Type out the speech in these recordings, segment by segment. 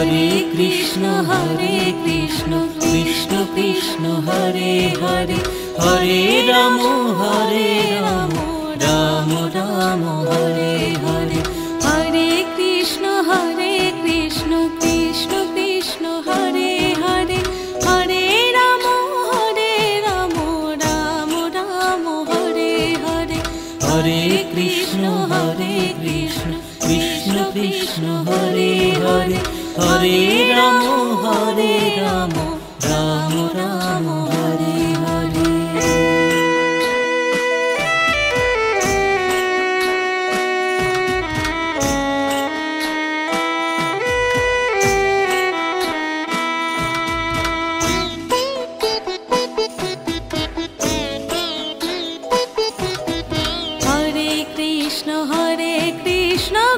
Hare Krishna Krishna Krishna Hare Hare Hare Ram Ram Ram Hare Hare Hare Krishna Krishna Krishna Hare Hare Hare Ram Ram Ram Hare Hare Hare Krishna Krishna Krishna Hare Hare Hare Ram Ram Ram Hare Hare Krishna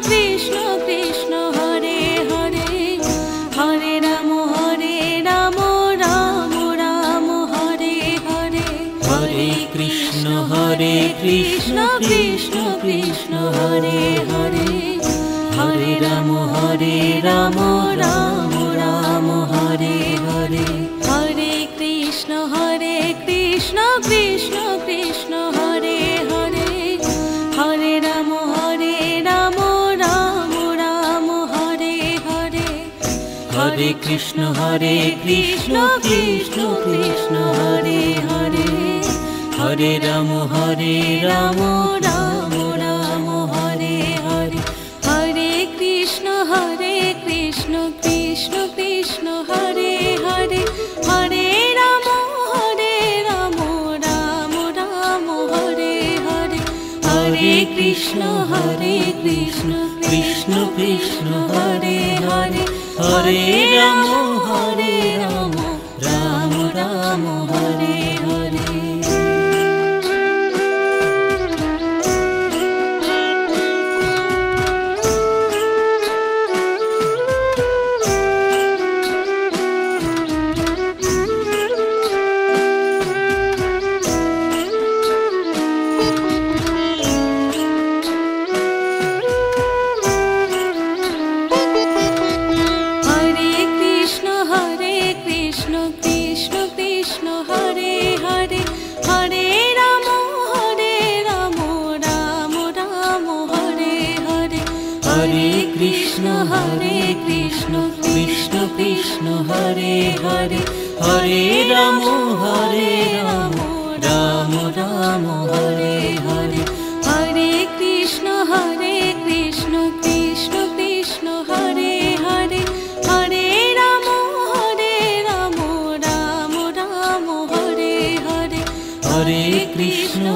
Krishna Krishna Hare Hare Hare Ram Ram Ram Hare Hare Hare Krishna Krishna Krishna Hare Hare Hare Ram Ram Ram Hare Hare Hare Krishna Krishna Krishna Hare Hare Hare Ram Ram Ram Hare Hare Hare Krishna Krishna Krishna Hare Hare Hare Ram Ram Ram Hare Hare Hare Krishna Krishna Krishna Hare Hare Hare Ram Ram Hare Hare Hare Krishna Krishna Krishna Hare Hare Hare Ram Ram Ram Hare Hare Hare Krishna Krishna Krishna Hare Hare Hare Ram Ram Ram Hare Hare Hare Krishna Krishna Krishna Hare Hare Hare Ram Ram Hare Hare Hare Krishna Krishna Krishna Hare Hare Hare Ram Ram Ram Hare Hare Hare Krishna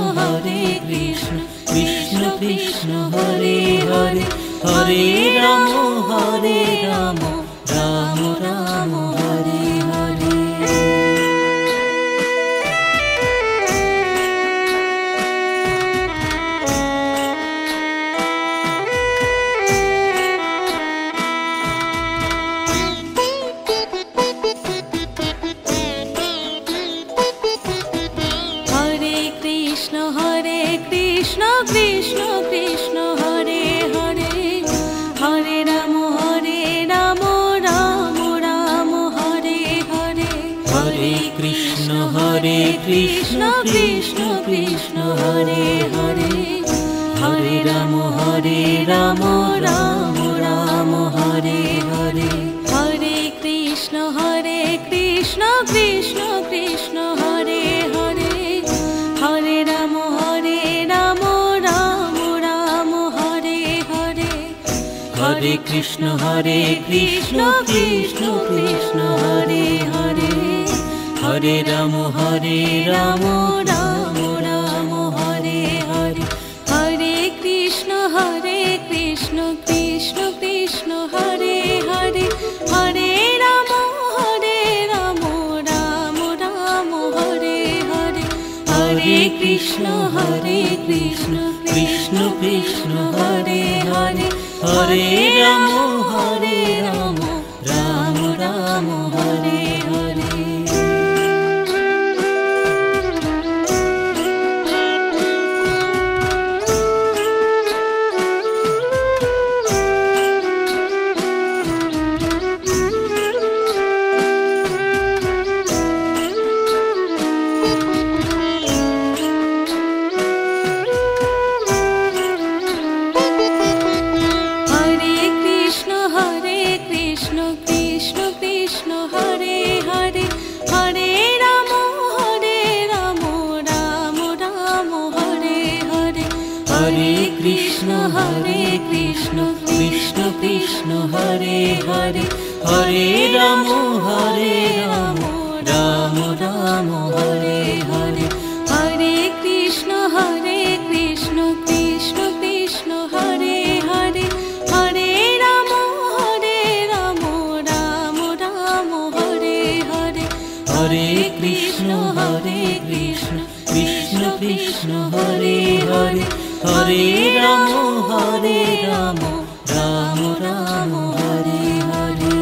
Krishna Krishna Hare Hare Hare Ram Ram Ram Hare Hare Hare Krishna Krishna Krishna Hare Hare Hare Ram Ram Ram Hare Hare Hare Krishna Krishna Krishna Hare Hare Hare Ram Ram Hare Hare Hare Krishna Krishna Krishna Hare Hare Hare Ram Ram Ram Hare Hare Hare Krishna Krishna Krishna Hare Hare Hare Ram Ram Hare Hare Hare Krishna Krishna Krishna Hare Hare Hare Ram Ram Ram Hare Hare Hare Krishna Krishna Krishna Hare Hare Hare Ram Ram Ram Hare Hare Hare Krishna Krishna Krishna Hare Hare Hare Ram Ram Ram Hare Hare Hare Krishna Krishna Krishna Hare Hare Hare Ram Ram Ram Hare Hare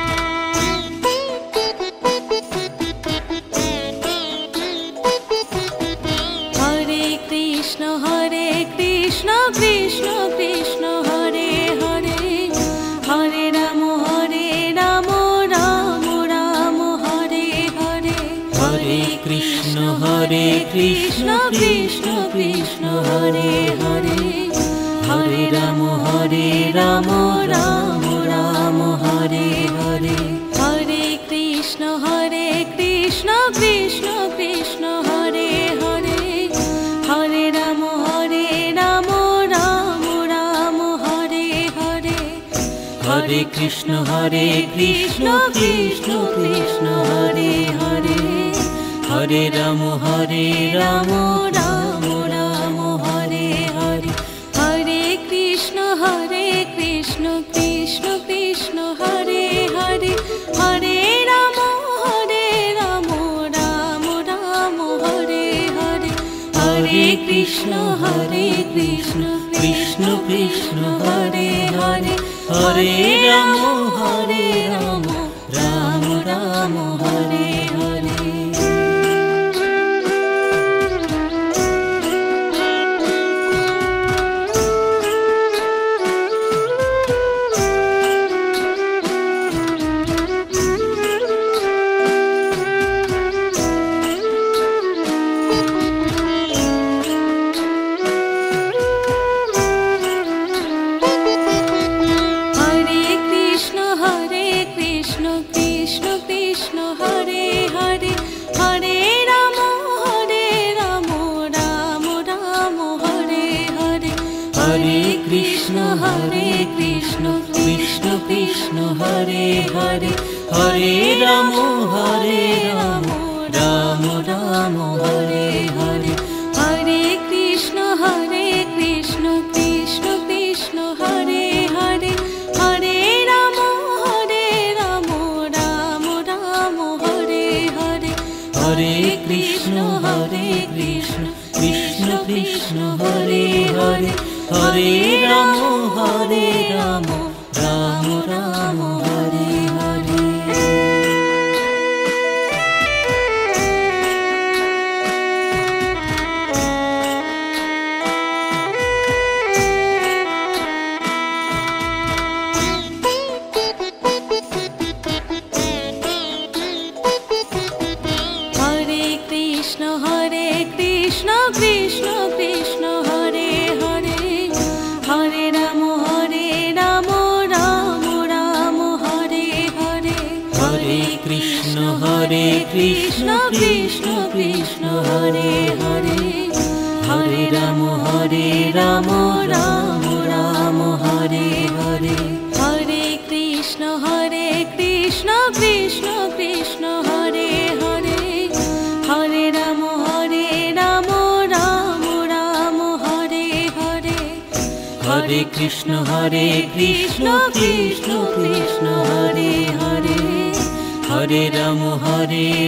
Krishna Krishna Krishna Hare Hare Hare Ram Ram Ram Hare Hare Hare Krishna Krishna Krishna Hare Hare Hare Ram Ram Ram Hare Hare Hare Krishna Krishna Krishna Hare Hare Hare Ram Ram Ram Hare Hare Hare Krishna Krishna Krishna Hare Hare Hare Ram Ram Ram Hare Hare Hare Krishna Krishna Krishna Hare Hare Hare Ram Ram Ram Hare Hare Hare Krishna Krishna Krishna Hare Hare Hare Ram Ram Ram Hare Hare Hare Krishna Krishna Krishna Hare Hare Hare Ram Ram Ram Hare Hare Hare Krishna Krishna Krishna Hare Hare Hare Ram Ram Ram Hare Hare Hare Krishna Krishna Krishna Hare Hare Hare Ram Ram Ram Hare Hare Hare Krishna Krishna Krishna Hare Hare Hare Ram Ram Ram Hare Hare Hare Krishna Krishna Krishna Hare Hare Hare Ram Ram Ram Hare Hare Hare Krishna Krishna Krishna Hare Hare Hare Ram Ram Ram Hare Hare Hare Krishna Krishna Krishna Hare Hare Hare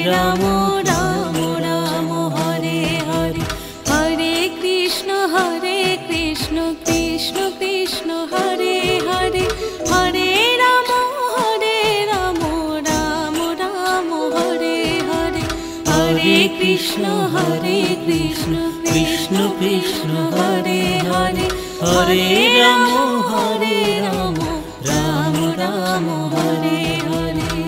Ram Ram Ram Hare Hare Hare Krishna Krishna Krishna Hare Hare Hare Ram Ram Ram Hare Hare Hare Krishna Krishna Krishna Hare Hare Hare Ram Ram Ram Hare Hare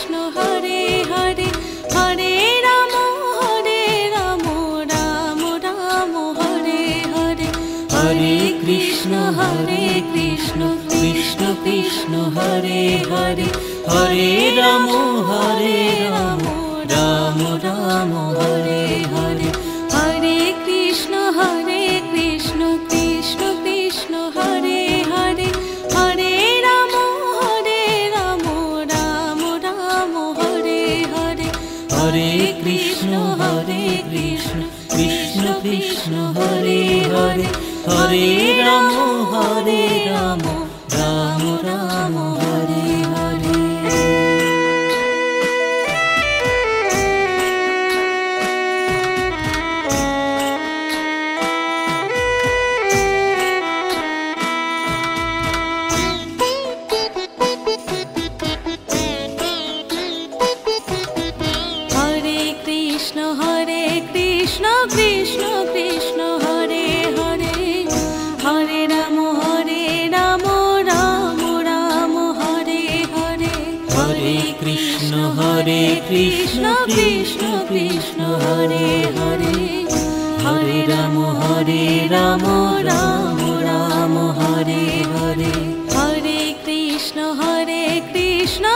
Krishna Hare Hare Hare Ram Ram Ram Hare Hare Hare Krishna Krishna Krishna Hare Hare Hare Ram Ram Ram Hare Hare Hare Krishna Krishna Krishna Hare Hare Hare Ram Ram Ram Hare Hare Hare Krishna Krishna Krishna Hare Hare Hare Ram Ram Ram Hare Hare Krishna Krishna Krishna Hare Hare Hare Ram Ram Ram Hare Hare Hare Krishna Krishna Krishna Hare Hare Hare Ram Ram Ram Hare Hare Hare Krishna Krishna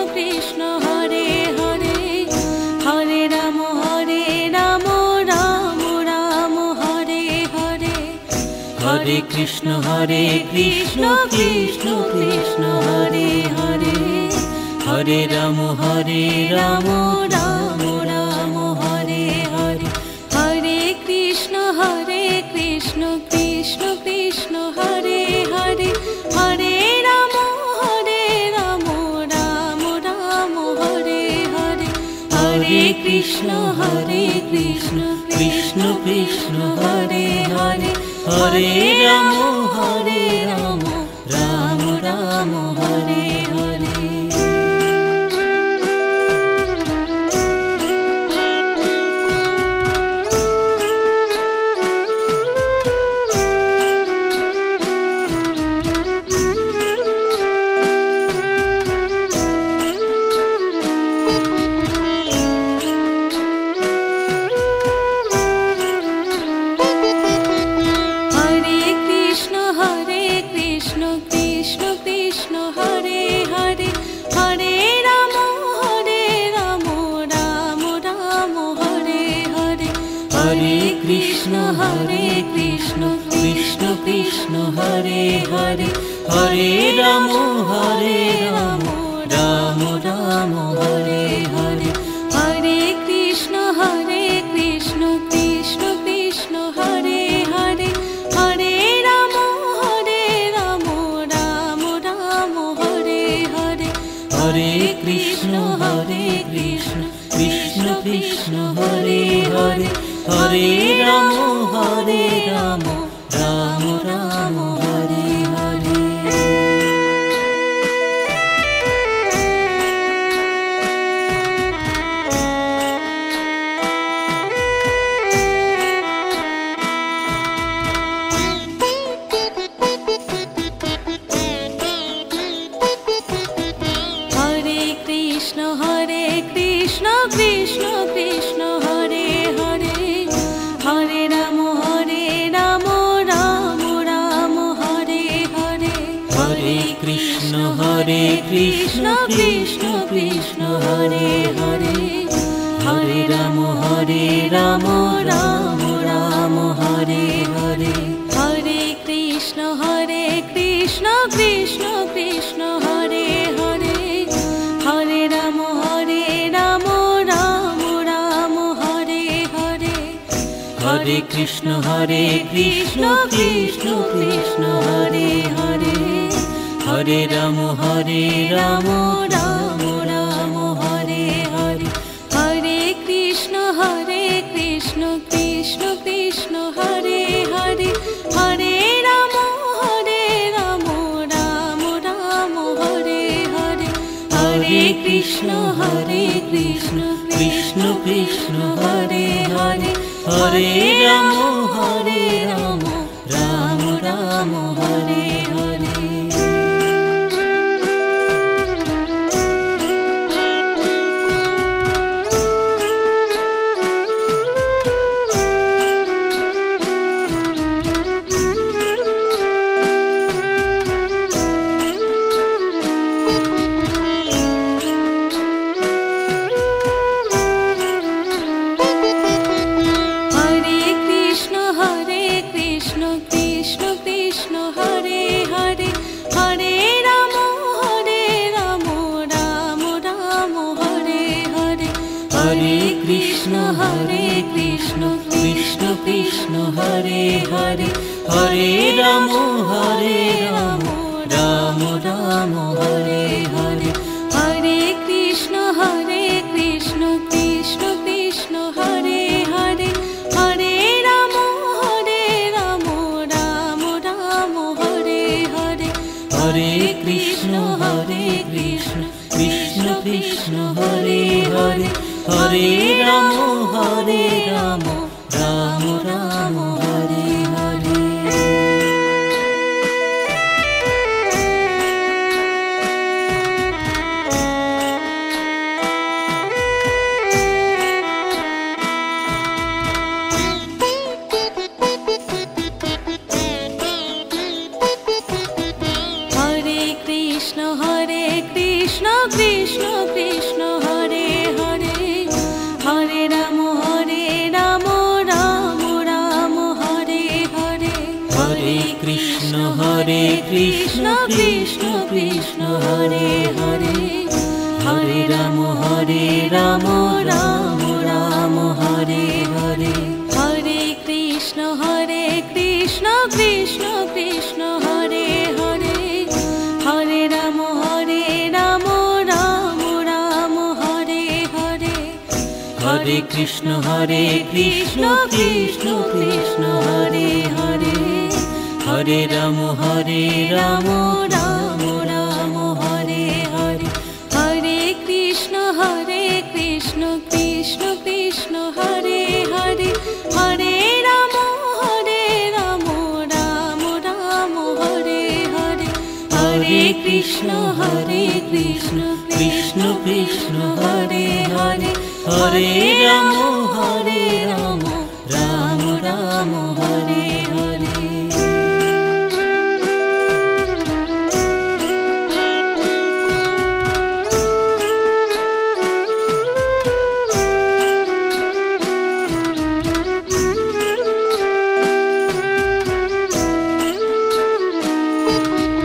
Krishna Hare Hare Hare Ram Ram Ram Hare Hare Hare Krishna Krishna Krishna Hare Hare Hare Ram Ram Ram Hare Hare Hare Krishna Krishna Krishna Hare Hare Hare Ram Ram Ram Hare Hare Hare Krishna Krishna Krishna Hare Hare Hare Ram Ram Ram Hare Hare Hare Krishna Krishna Krishna Hare Hare Hare Ram Ram Ram Hare Hare Hare Krishna Krishna Krishna Hare Hare Hare Ram Ram Ram Hare Hare Hare Krishna Krishna Krishna Hare Hare Hare Ram Ram Ram Hare Hare Hare Krishna Krishna Krishna Hare Hare Hare Ram Ram Ram Hare Hare Hare Krishna Krishna Krishna Hare Hare Hare Ram Ram Ram Hare Hare Hare Krishna Krishna Krishna Hare Hare Hare Ram Ram Ram Hare Hare Hare Krishna Krishna Krishna Hare Hare Hare Ram Ram Ram Hare Hare Hare Krishna Krishna Krishna Hare Hare Hare Ram Ram Ram Hare Hare Hare Krishna Krishna Krishna Hare Hare Hare Ram Ram Ram Hare Hare Hare Krishna Krishna Krishna Hare Hare Hare Ram Ram Ram Hare Hare Hare Krishna Krishna Krishna Hare Hare Hare Ram Ram Ram Hare Hare Hare Krishna Krishna Krishna Hare Hare Hare Ram Ram Ram Hare Hare Krishna Krishna Krishna Hare Hare Hare Ram Ram Ram Hare Hare Hare Krishna Krishna Krishna Hare Hare Hare Ram Ram Ram Hare Hare Hare Krishna Krishna Krishna Hare Hare Hare Ram Ram Ram Hare Hare Hare Krishna Krishna Krishna Hare Hare Hare Ram Ram Ram Hare Hare Hare Krishna Krishna Krishna Hare Hare Hare Ram Ram Hare Hare Hare Krishna Krishna Krishna Hare Hare Hare Ram Ram Ram Hare Hare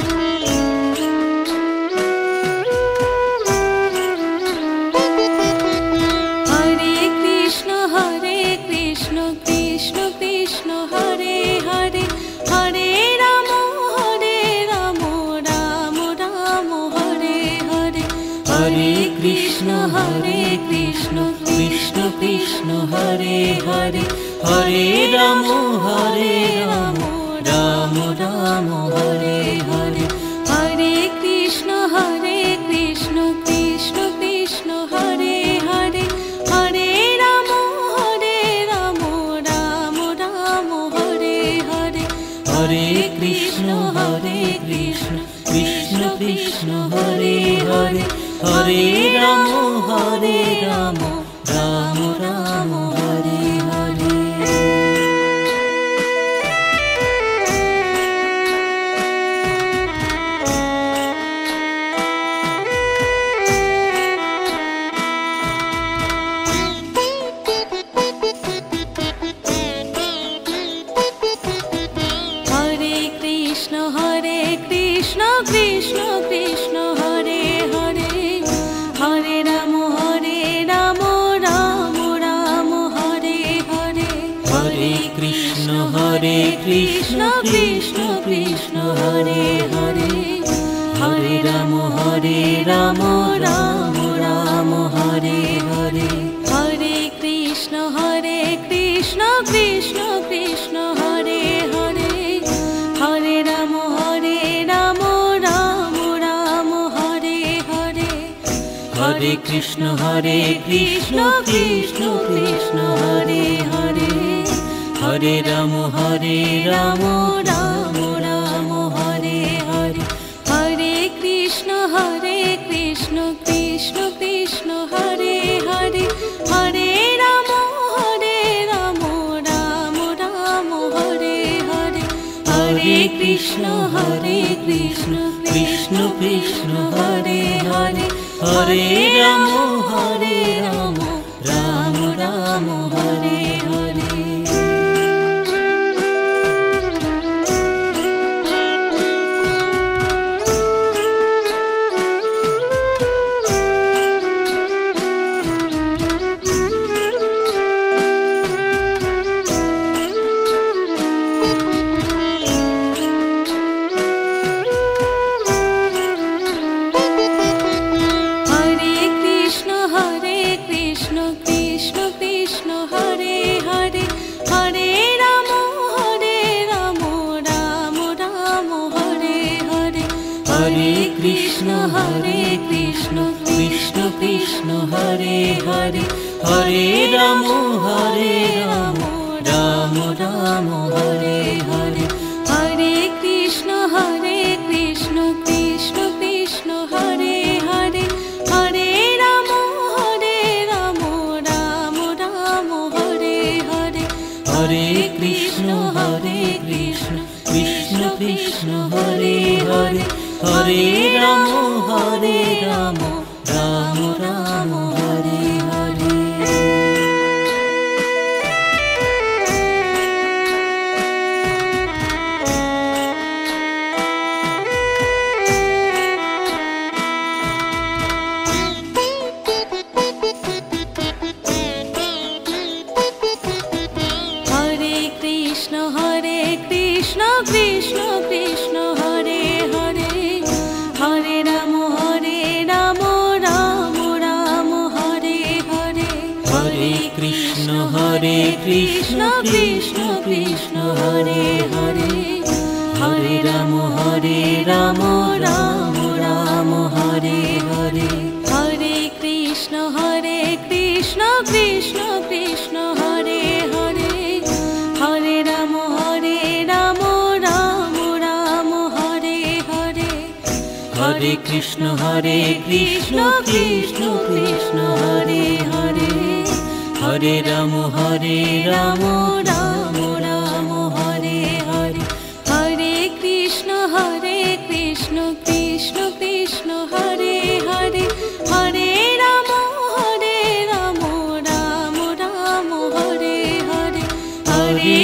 Hare Krishna Krishna Krishna Hare Hare Hare Ram Ram Ram Hare Hare Hare Krishna Krishna Krishna Hare Hare Hare Ram Ram Hare Hare Hare Krishna Krishna Krishna Hare Hare Hare Ram Ram Ram Hare Hare Hare Krishna Krishna Krishna Hare Hare Hare Ram Ram Ram Hare Hare Hare Krishna Krishna Krishna Hare Hare Hare Ram Ram Ram Hare Hare Hare Krishna Krishna Krishna Hare Hare Hare Ram Ram Hare Hare Hare Krishna Krishna Krishna Hare Hare Hare Ram Ram Ram Hare Hare Hare Krishna Krishna Krishna Hare Hare Hare Ram Ram Hare Hare Hare Krishna Krishna Krishna Hare Hare Hare Ram Ram Ram Hare Hare Hare Hare Ram Ram Ram Hare Hare Hare Krishna Krishna Krishna Hare Hare Hare Ram Ram Ram Hare Hare Hare Krishna Krishna Krishna Hare Hare Hare Ram Ram Ram Hare Hare Krishna Krishna Krishna Hare Hare Hare Ram Ram Ram Hare Hare Hare Krishna Krishna Krishna Hare Hare Hare Ram Ram Ram Hare Hare Hare Krishna Krishna Krishna Hare Hare Hare Ram Ram Ram Hare Hare Hare Krishna Krishna Krishna Hare Hare Hare Ram Ram Ram Hare Hare Hare Krishna Krishna Krishna Hare Hare Hare Ram Ram Ram Hare Hare Hare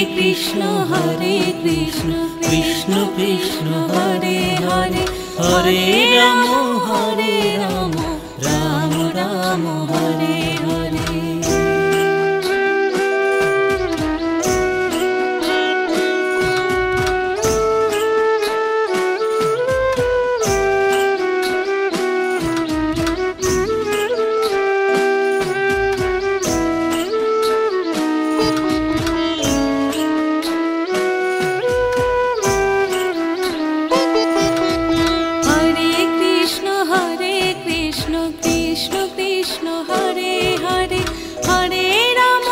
Krishna Krishna Krishna Hare Hare Hare Ram Ram Ram Hare Hare Hare Krishna Krishna Krishna Hare Hare Hare Ram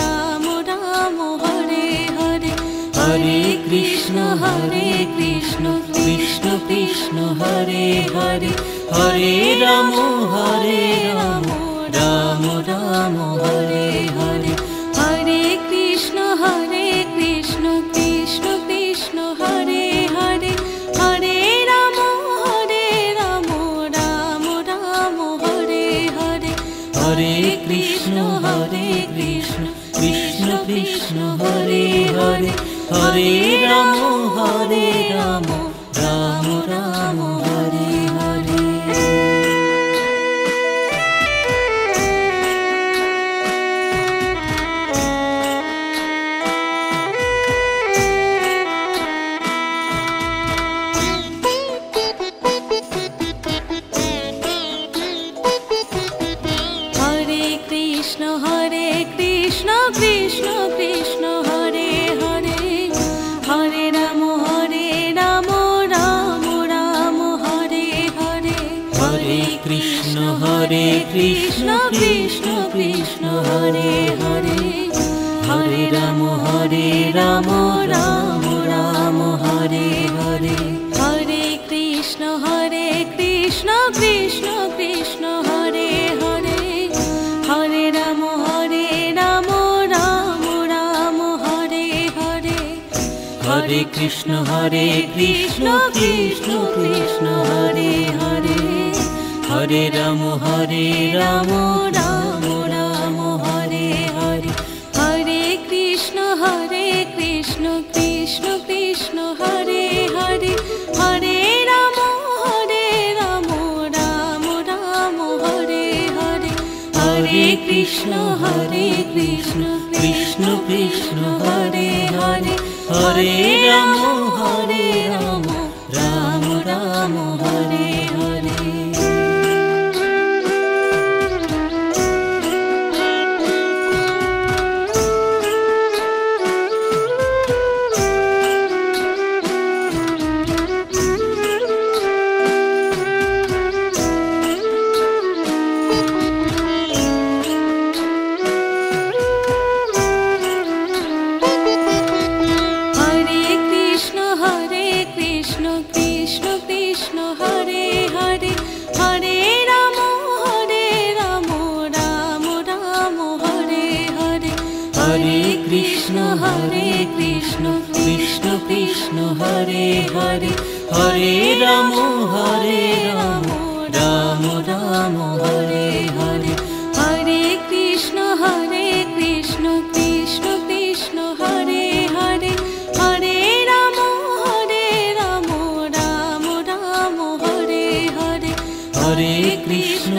Ram Ram Hare Hare Hare Krishna Krishna Krishna Hare Hare Hare Ram Ram Ram Hare Hare Hare Krishna Krishna Krishna Hare Hare Hare Ram Ram Ram Hare Hare Hare Krishna Krishna Krishna Hare Hare Hare Ram Ram Ram Hare Hare Hare Krishna Krishna Krishna Hare Hare Hare Ram Ram Ram Hare Hare Hare Krishna Krishna Krishna Hare Hare Hare Ram Ram Ram Hare Hare Hare Krishna Krishna Krishna Hare Hare Hare Ram Ram Ram Hare Hare Hare Krishna Krishna Krishna Hare Hare Hare Ram Ram Ram Hare Hare Hare Krishna Krishna Krishna Hare Hare Hare Ram Ram Ram Hare Hare Krishna Hare Hare Hare Ram Ram Ram Hare Hare Hare Krishna Krishna Krishna Hare Hare Hare Ram Ram Ram Hare Hare Hare Krishna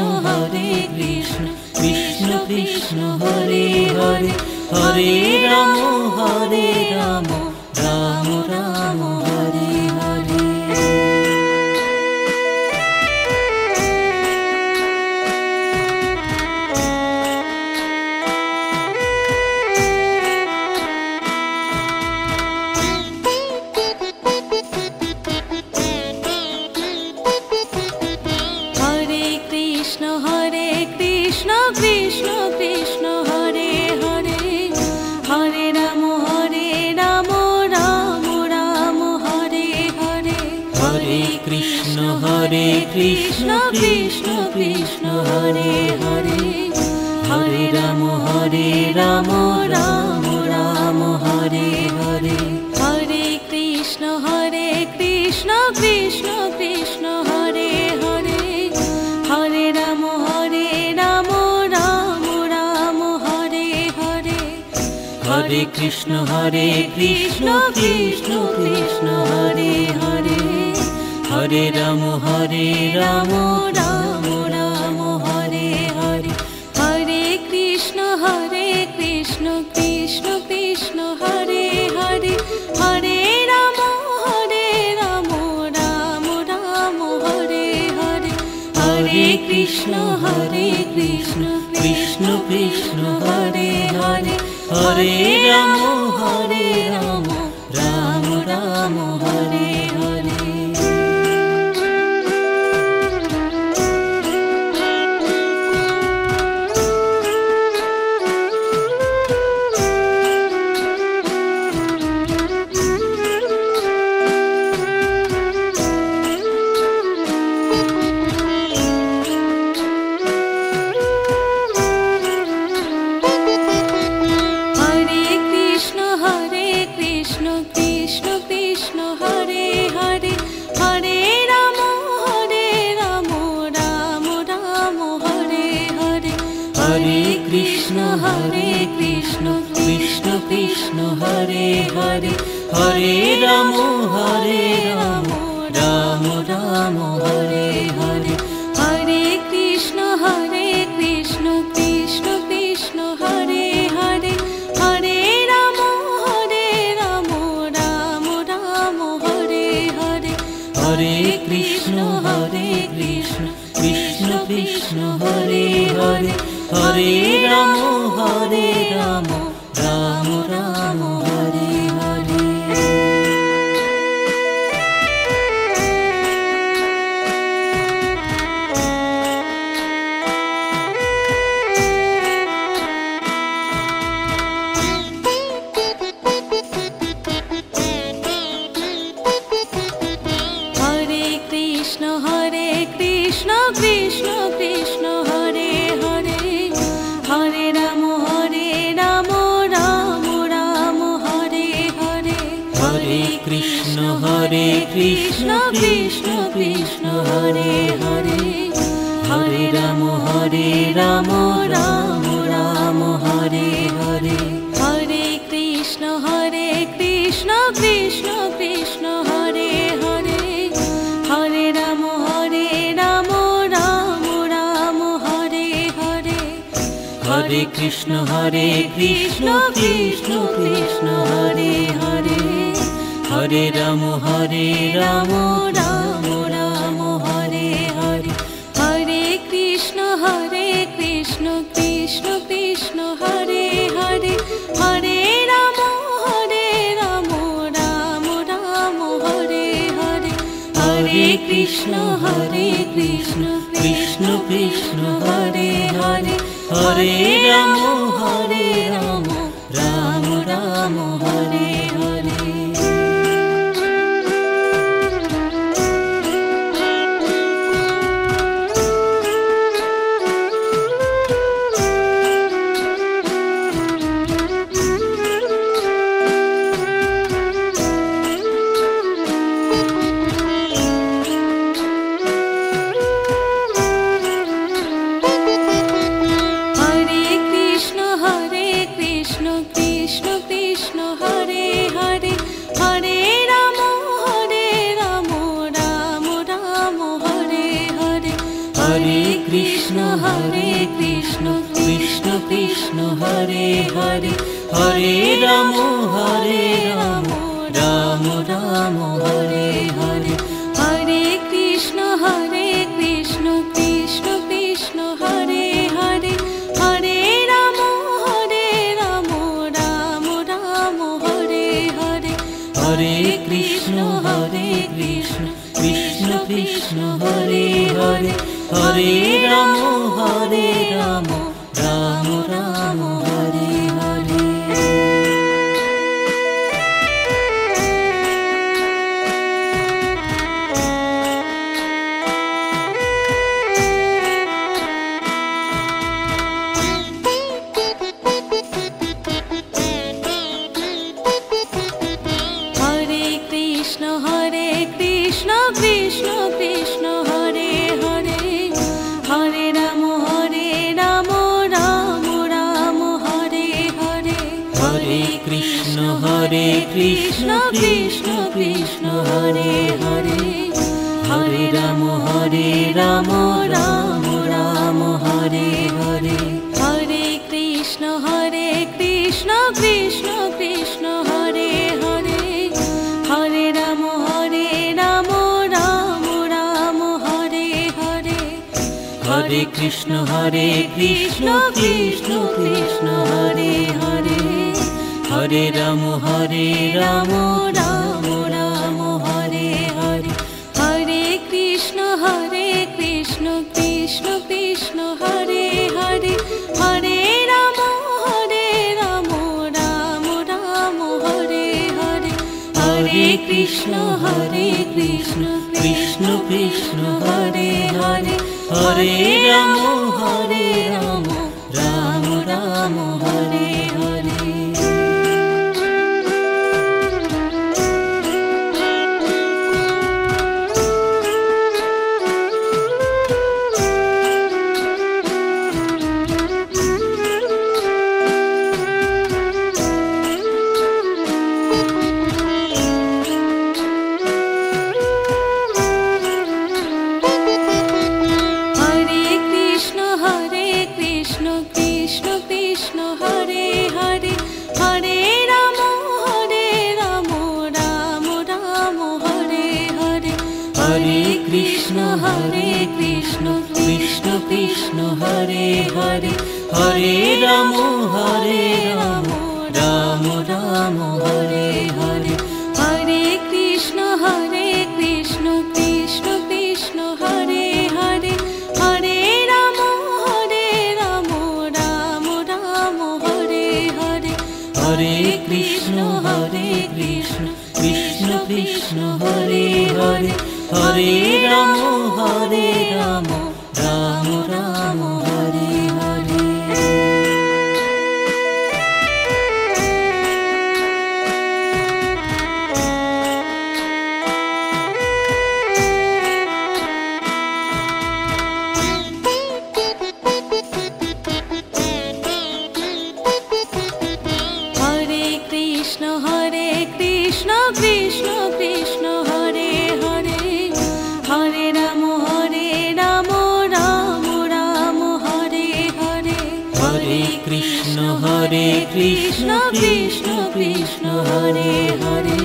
Krishna Krishna Hare Hare Hare Ram Ram Ram Hare Hare Hare Krishna Krishna Krishna Hare Hare Hare Ram Ram Ram Hare Hare Hare Krishna Krishna Krishna Hare Hare Hare Ram Ram Ram Hare Hare Hare Krishna Krishna Krishna Hare Hare Hare Ram Ram Ram Hare Hare Hare Krishna Krishna Krishna Hare Hare Hare Ram Ram Ram Hare Hare Hare Krishna Krishna Krishna Hare Hare Hare Ram Ram Ram Hare Hare Hare Krishna Krishna Krishna Hare Hare Hare Ram Ram Ram Hare Hare Hare Krishna Krishna Krishna Hare Hare Hare Ram Ram Ram Hare Hare Hare Krishna Krishna Krishna Hare Hare Hare Ram Ram Ram Hare Hare Hare Krishna Krishna Krishna Hare Hare Hare Ram Ram Ram Hare Hare Hare Krishna Krishna Krishna Hare Hare Hare Ram Ram Ram Hare Hare Hare Krishna Krishna Krishna Hare Hare Hare Ram Ram Ram Hare Hare Hare Krishna Krishna Krishna Hare Hare Hare Ram Ram Ram Hare Hare Hare Krishna Krishna Krishna Hare Hare Hare Ram Ram Ram Hare Hare Hare Krishna Krishna Krishna Hare Hare Hare Ram Ram Ram Hare Hare Hare Krishna Krishna Krishna Hare Hare Hare Ram Ram Ram Hare Hare Hare Krishna Krishna Krishna Hare Hare Hare Ram Ram Ram Hare Hare Hare Krishna Krishna Krishna Hare Hare Hare Ram Ram Ram Hare Hare Hare Krishna Krishna Krishna Hare Hare Hare Ram Ram Ram Hare Hare Hare Krishna Krishna Krishna Hare Hare Hare Ram Ram Ram Hare Hare Krishna Krishna Krishna Hare Hare Hare Ram Ram Ram Hare Hare Hare Krishna Krishna Krishna Hare Hare Hare Ram Ram Ram Hare Hare Hare Krishna Krishna Krishna Hare Hare Hare Ram Ram Ram Hare Hare Hare Krishna Krishna Krishna Hare Hare Hare Ram Ram Ram Hare Hare Hare Krishna Krishna Krishna Hare Hare Hare Ram Ram Ram Hare Hare Hare Krishna Krishna Krishna Hare Hare Hare Ram Ram Ram Hare Hare Hare Krishna Krishna Krishna Hare Hare Hare Ram Ram Ram Hare Hare Hare Krishna Krishna Krishna Hare Hare Hare Ram Ram Ram Hare Hare Hare Krishna Krishna Krishna Hare Hare Hare Ram Ram Ram Hare Hare Hare Krishna Krishna Krishna Hare Hare Hare Ram Ram Ram Hare Hare Hare Krishna Krishna Krishna Hare Hare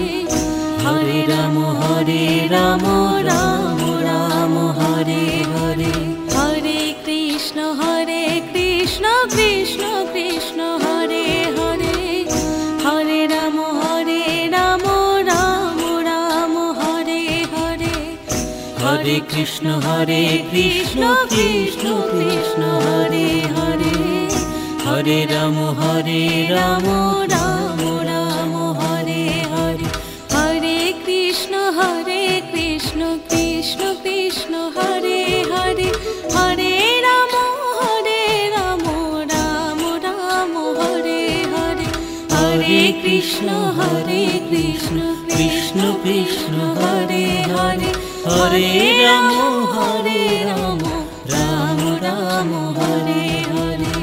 Hare Ram Ram Ram Hare Hare Hare Krishna Krishna Krishna Hare Hare Hare Ram Ram Ram Hare Hare Hare Krishna Krishna Krishna Hare Hare Hare Ram Ram Ram Hare Hare Hare Krishna Krishna Krishna Hare Hare Hare Ram Ram Ram Hare Hare Hare Krishna Krishna Krishna Hare Hare Hare Ram Ram Ram Hare Hare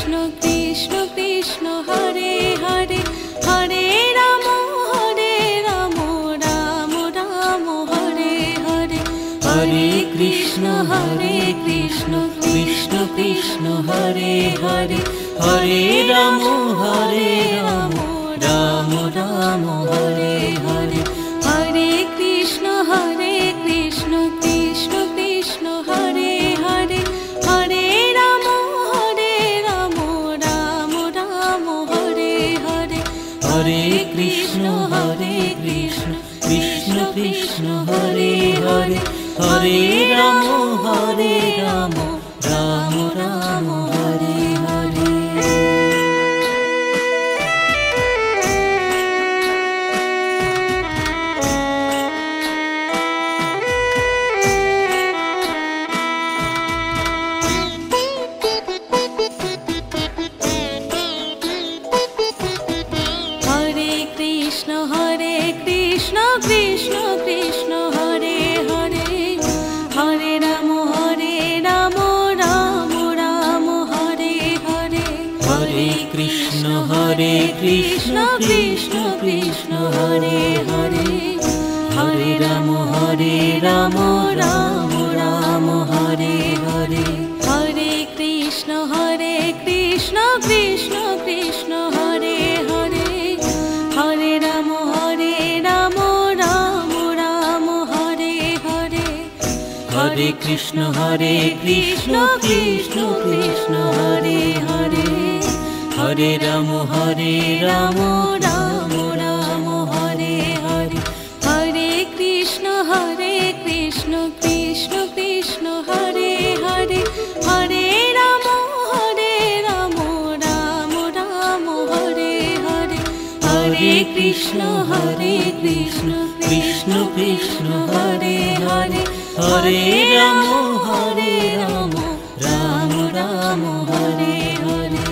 Krishna Krishna Krishna Hare Hare Hare Ram Ram Ram Hare Hare Hare Krishna Krishna Krishna Hare Hare Hare Ram Ram Ram Hare Hare Hare Krishna Krishna Krishna Hare Hare Hare Ram Ram Ram Hare Hare Hare Krishna Krishna Krishna Hare Hare Hare Ram Ram Ram Hare Hare Krishna Krishna Krishna Hare Hare Hare Ram Ram Ram Hare Hare Hare Krishna Krishna Krishna Hare Hare Hare Ram Ram Ram Hare Hare Hare Krishna Krishna Krishna Hare Hare Hare Ram Ram Ram Hare Hare Hare Krishna Krishna Krishna Hare Hare Hare Ram Ram Ram Hare Hare Hare Krishna Krishna Krishna Hare Hare Hare Ram Ram Ram Hare Hare Hare Krishna Krishna Krishna Hare Hare Hare Ram Ram Ram Hare Hare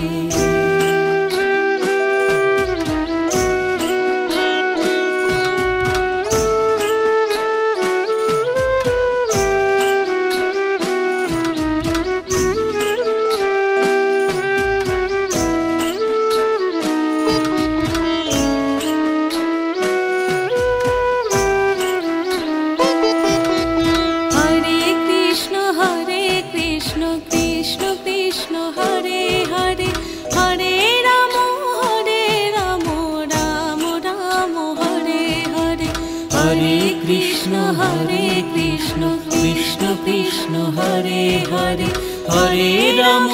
Hare Krishna Krishna Krishna Hare Hare Hare Ram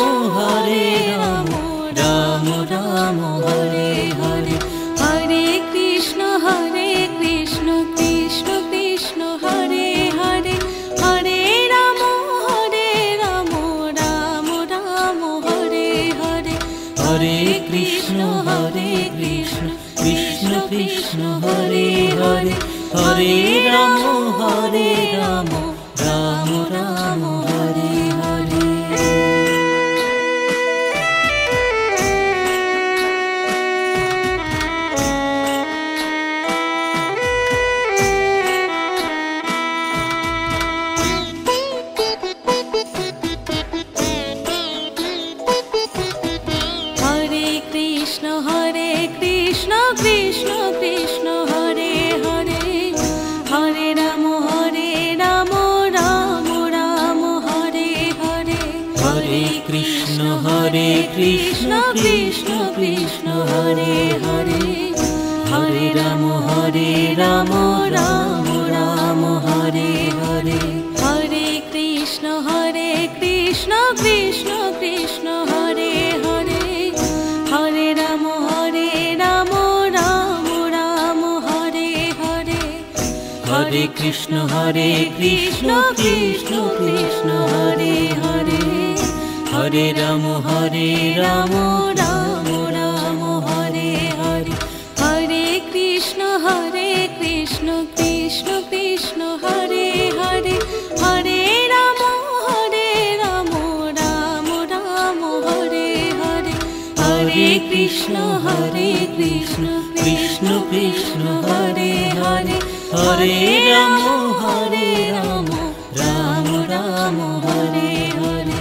Ram Ram Hare Hare Hare Krishna Krishna Krishna Hare Hare Hare Ram Ram Ram Hare Hare Hare Krishna Krishna Krishna Hare Hare Hare Ram Ram Ram Hare Hare Hare Krishna Krishna Krishna Hare Hare Hare Ram Ram Ram Hare Hare Hare Krishna Krishna Krishna Hare Hare Hare Ram Ram Ram Hare Hare Hare Krishna Krishna Krishna Hare Hare Hare Ram Ram Ram Hare Hare Hare Krishna Krishna Krishna Hare Hare Hare Ram Ram Ram Hare Hare Hare Krishna Krishna Krishna Hare Hare Hare Ram Ram Ram Hare Hare Hare Krishna Krishna Krishna Hare Hare Hare Ram Ram Ram Hare Hare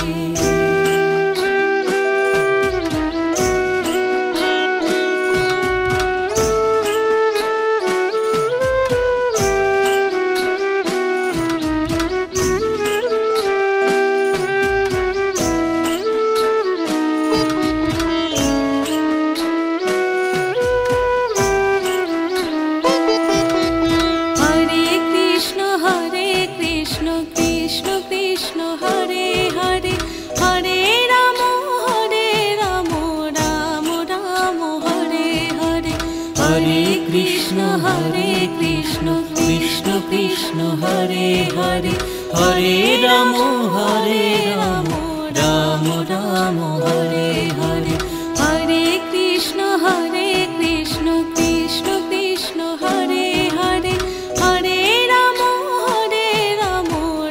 Hare Krishna Krishna Krishna Hare Hare Hare Ram Ram Ram Hare Hare Hare Krishna Krishna Krishna Hare Hare Hare Ram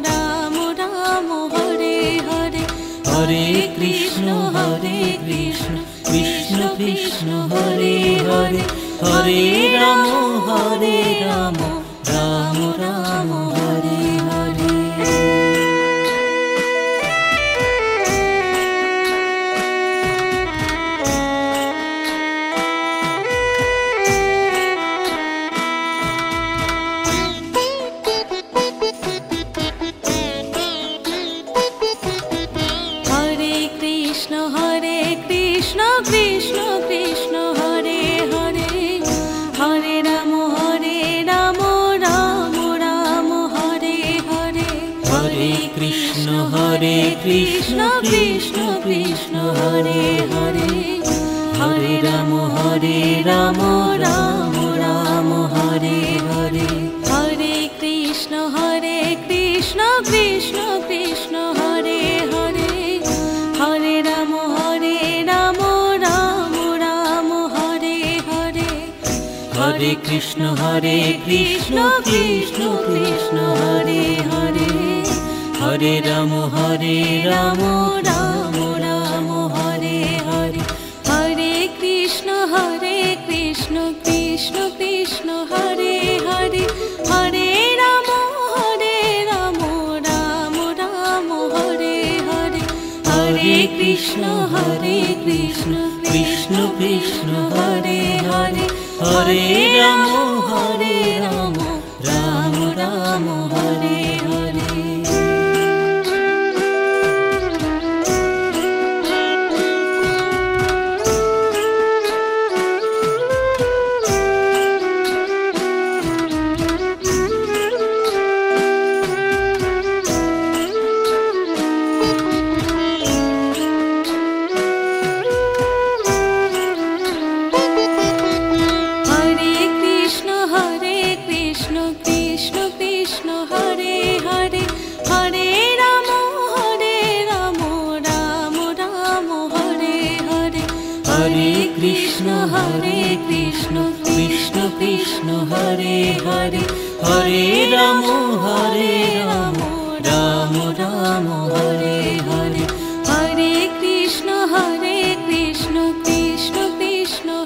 Ram Ram Hare Hare Hare Krishna Krishna Krishna Hare Hare Hare Ram Ram Ram Hare Hare Krishna Krishna Krishna Hare Hare Hare Ram Ram Ram Hare Hare Hare Krishna Krishna Krishna Hare Hare Hare Ram Ram Ram Hare Hare Hare Krishna Krishna Krishna Hare Hare Hare Ram Ram Ram Hare Hare Hare Krishna Krishna Krishna Hare Hare Hare Ram Ram Ram Hare Hare Hare Krishna Krishna Krishna Hare Hare Hare Ram Ram Ram Hare Hare Hare Krishna Krishna Krishna Hare Hare Hare Ram Ram Ram Hare Hare Hare Krishna Krishna Krishna Hare Hare Hare Ram Ram Ram Hare Hare Hare Krishna Krishna Krishna Hare Hare Hare Ram Ram Ram Hare Hare Hare Krishna Krishna Krishna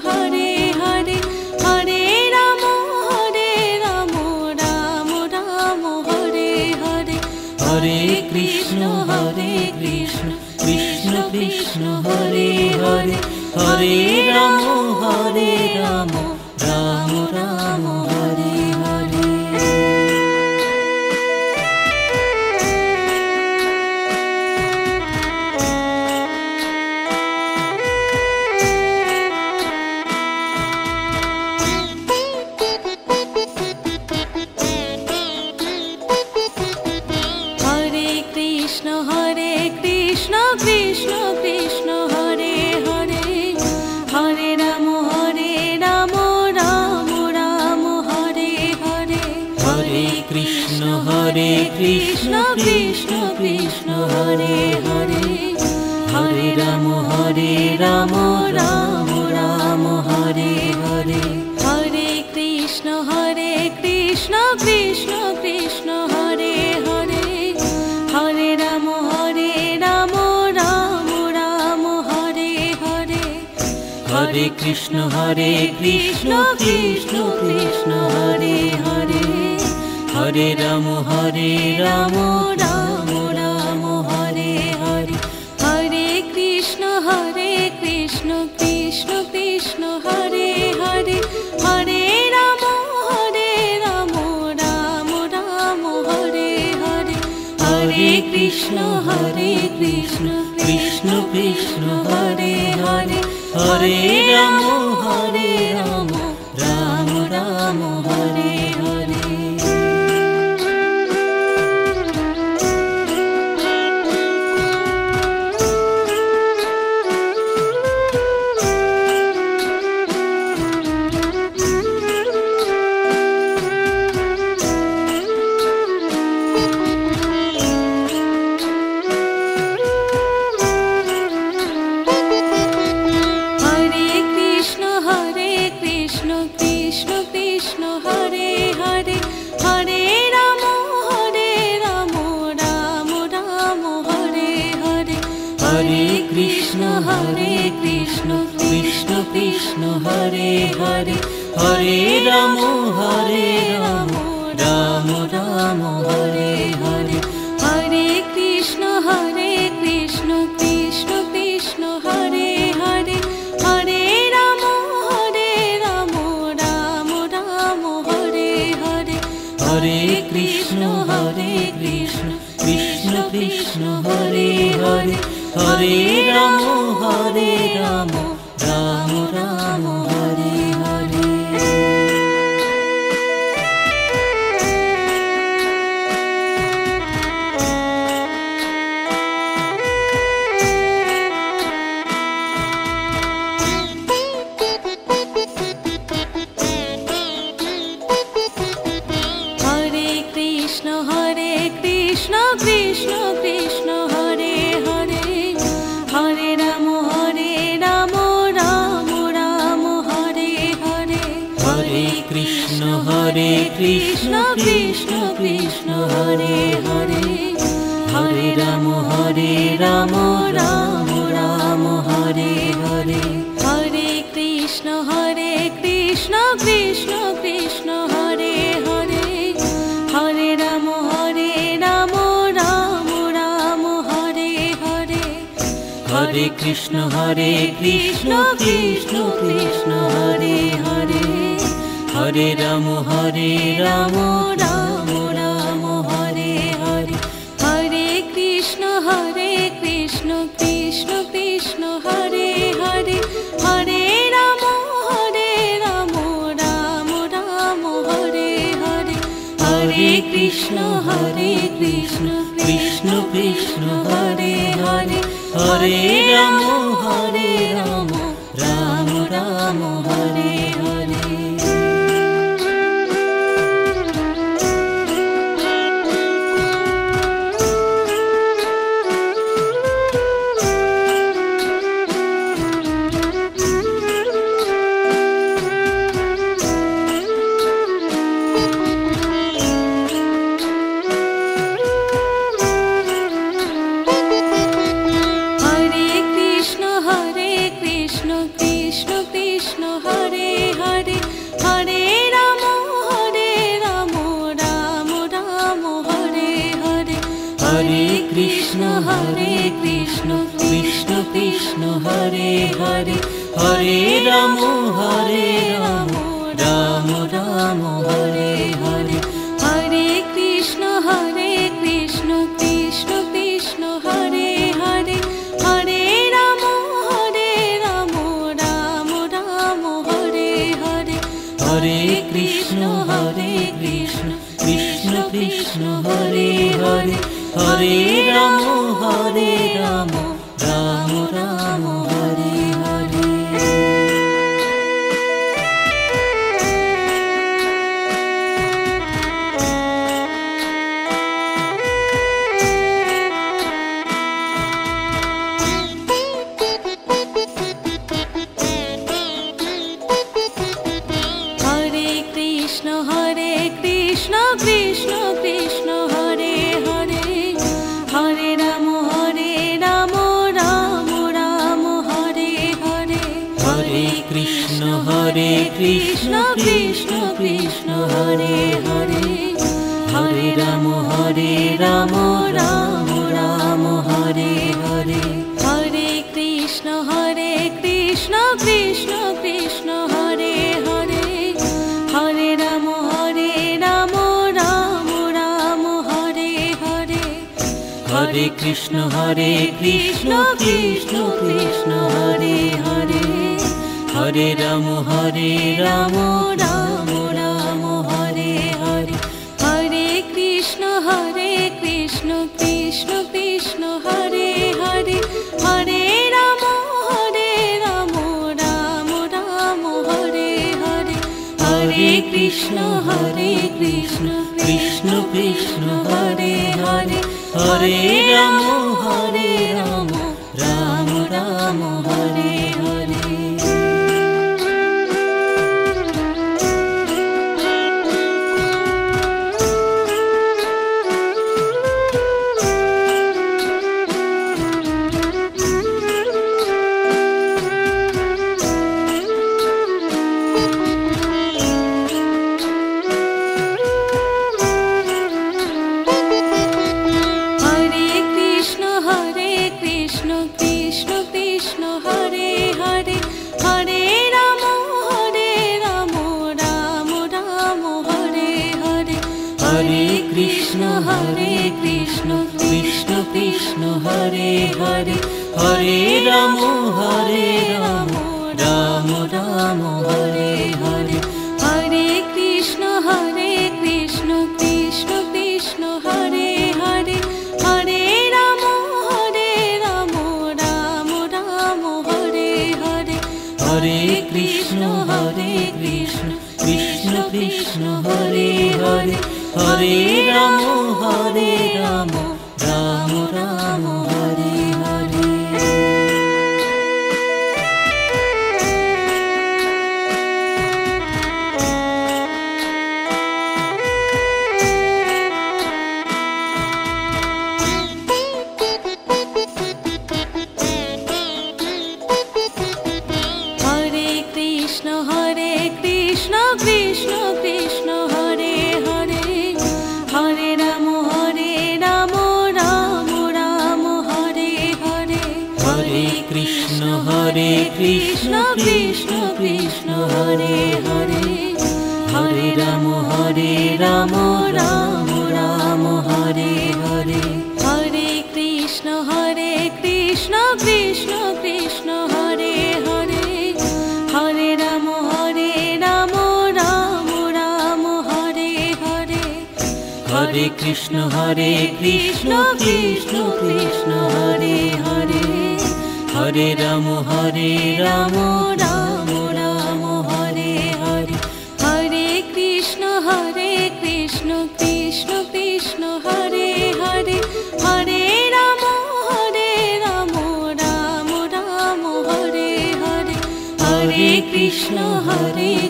Hare Hare Hare Ram Ram Ram Hare Hare Hare Krishna Krishna Krishna Hare Hare Hare Ram Ram Ram Hare Hare Hare Krishna Krishna Krishna Hare Hare Hare Ram Ram Ram Hare Hare Hare Krishna Krishna Krishna Hare Hare Hare Ram Ram Ram Hare Hare Hare Krishna Krishna Krishna Hare Hare Hare Ram Ram Ram Hare Hare Hare Krishna Krishna Krishna Hare Hare Hare Ram Ram Ram Hare Hare Hare Krishna Krishna Krishna Hare Hare Hare Ram Ram Ram Hare Hare Krishna Hare Hare Hare Ram Ram Ram Hare Hare Hare Krishna Krishna Krishna Hare Hare Hare Ram Ram Ram Hare Hare Hare Krishna Krishna Krishna Hare Hare Hare Ram Ram Ram Hare Hare Hare Krishna Krishna Krishna Hare Hare Hare Ram Ram Ram Hare Hare Hare Krishna Krishna Krishna Hare Hare Hare Ram Ram Ram Hare Hare Hare Krishna Krishna Krishna Hare Hare Hare Ram Ram Ram Hare Hare Hare Krishna Krishna Krishna Hare Hare Hare Ram Ram Ram Hare Hare Hare Krishna Krishna Krishna Hare Hare Hare Ram Ram Ram Hare Hare Hare Krishna Krishna Krishna Hare Hare Hare Ram Ram Ram Hare Hare Hare Krishna Krishna Krishna Hare Hare Hare Ram Ram Ram Hare Hare Hare Krishna Krishna Krishna Hare Hare Hare Ram Ram Ram Hare Hare Hare Krishna Krishna Krishna Hare Hare Hare Ram Ram Ram Hare Hare Hare Krishna Krishna Krishna Hare Hare Hare Ram Ram Ram Hare Hare Hare Krishna Krishna Krishna Hare Hare Hare Ram Ram Ram Hare Hare Hare Krishna Krishna Krishna Hare Hare Hare Ram Ram Ram Hare Hare Hare Krishna Krishna Krishna Hare Hare Hare Ram Ram Ram Hare Hare Hare Krishna Krishna Krishna Hare Hare Hare Ram Ram Ram Hare Hare Hare Krishna Krishna Krishna Hare Hare Hare Ram Ram Ram Hare Hare Hare Krishna Krishna Krishna Hare Hare Hare Ram Ram Ram Hare Hare Hare Krishna Krishna Krishna Hare Hare Hare Ram Ram Ram Hare Hare Krishna Hare Hare Hare Ram Ram Ram Hare Hare Hare Krishna Krishna Krishna Hare Hare Hare Ram Ram Ram Hare Hare Hare Krishna Krishna Krishna Hare Hare Hare Ram Ram Ram Hare Hare Hare Krishna Krishna Krishna Hare Hare Hare Ram Ram Ram Hare Hare Hare Krishna Krishna Krishna Hare Hare Hare Ram Ram Ram Hare Hare Hare Krishna Krishna Krishna Hare Hare Hare Ram Ram Ram Hare Hare Hare Krishna Krishna Krishna Hare Hare Hare Ram Ram Ram Hare Hare Hare Krishna Krishna Krishna Hare Hare Hare Ram Ram Ram Hare Hare Hare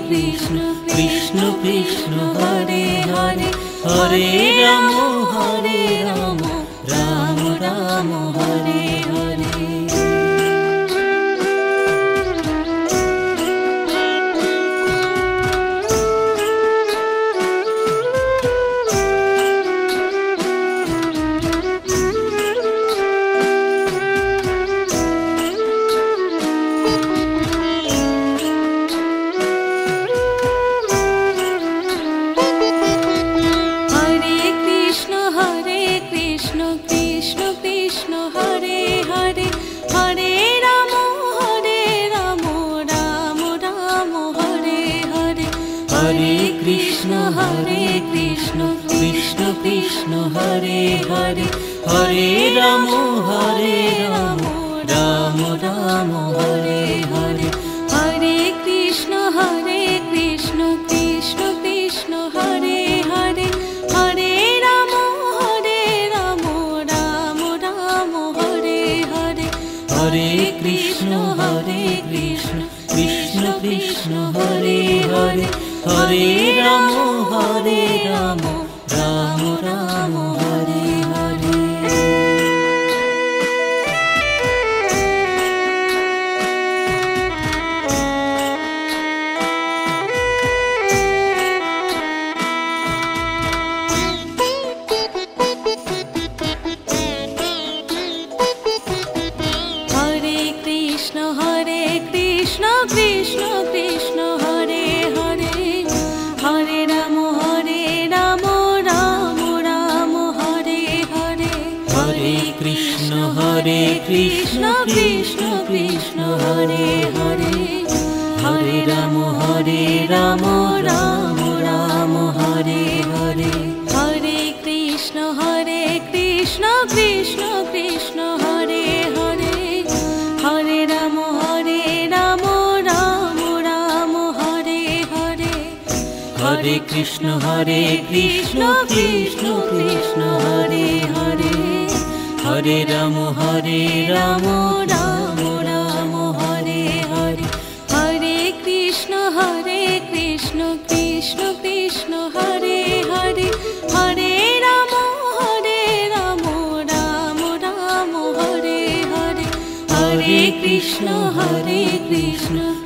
Krishna Krishna Krishna Hare Hare Hare Ram Ram Ram Hare Hare Hare Krishna Krishna Krishna Hare Hare Hare Ram Ram Ram Hare Hare Hare Krishna Krishna Krishna Hare Hare Hare Ram Ram Ram Hare Hare Hare Krishna Krishna Krishna Hare Hare Hare Ram Ram Ram Hare Hare Hare Krishna Krishna Krishna Hare Hare Hare Ram Ram Ram Hare Hare Hare Krishna Krishna Krishna Hare Hare Hare Ram Ram Ram Hare Hare Hare Krishna Krishna Krishna Hare Hare Hare Ram Ram Ram Hare Hare Hare Krishna Krishna Krishna Hare Hare Hare Ram Ram Ram Hare Hare Hare Krishna Krishna Krishna Hare Hare Hare Ram Ram Ram Hare Hare Hare Krishna Krishna Krishna Hare Hare Hare Ram Ram Ram Hare Hare Hare Krishna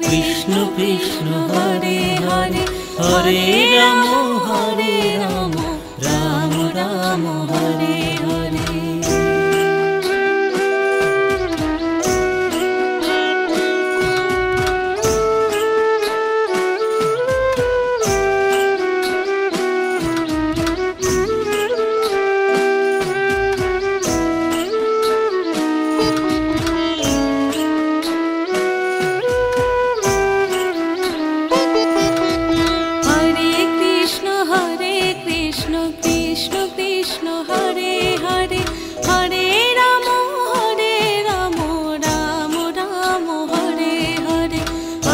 Krishna Krishna Hare Hare Hare Ram Ram Ram Hare Hare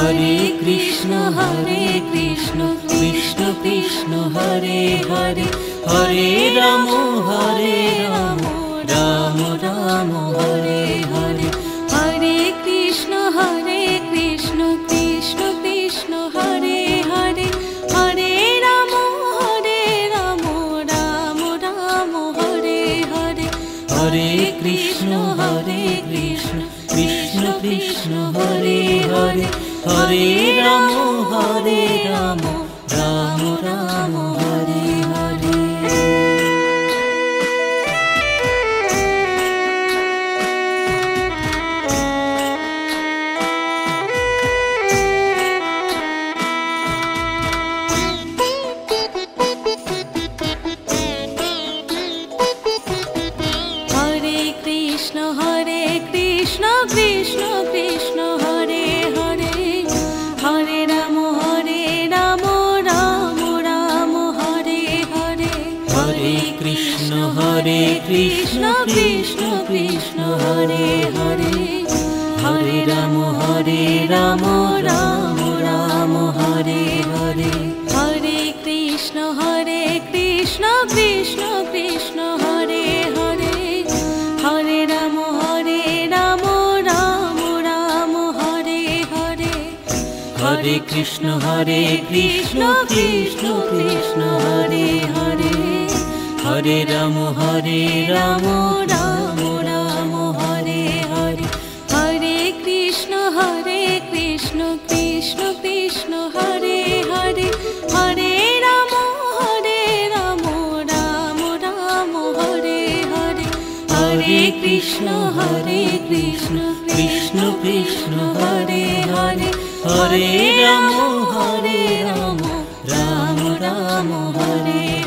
Hare Krishna Krishna Krishna Hare Hare Hare Ram Ram Ram Hare Hare Hare Krishna Krishna Krishna Hare Hare Hare Ram Ram Ram Hare Hare Hare Krishna Krishna Krishna Hare Hare Hare Ram Ram Ram Hare Hare Krishna Krishna Krishna Hare Hare Hare Ram Ram Ram Hare Hare Hare Krishna Krishna Krishna Hare Hare Hare Ram Ram Ram Hare Hare Hare Krishna Krishna Krishna Hare Hare Hare Ram Ram Ram Hare Hare Hare Krishna Krishna Krishna Hare Hare Hare Ram Ram Ram Hare Hare Hare Krishna Krishna Krishna Hare Hare Hare Ram Ram Ram Hare Hare Hare Krishna Krishna Krishna Hare Hare Hare Ram Ram Ram Hare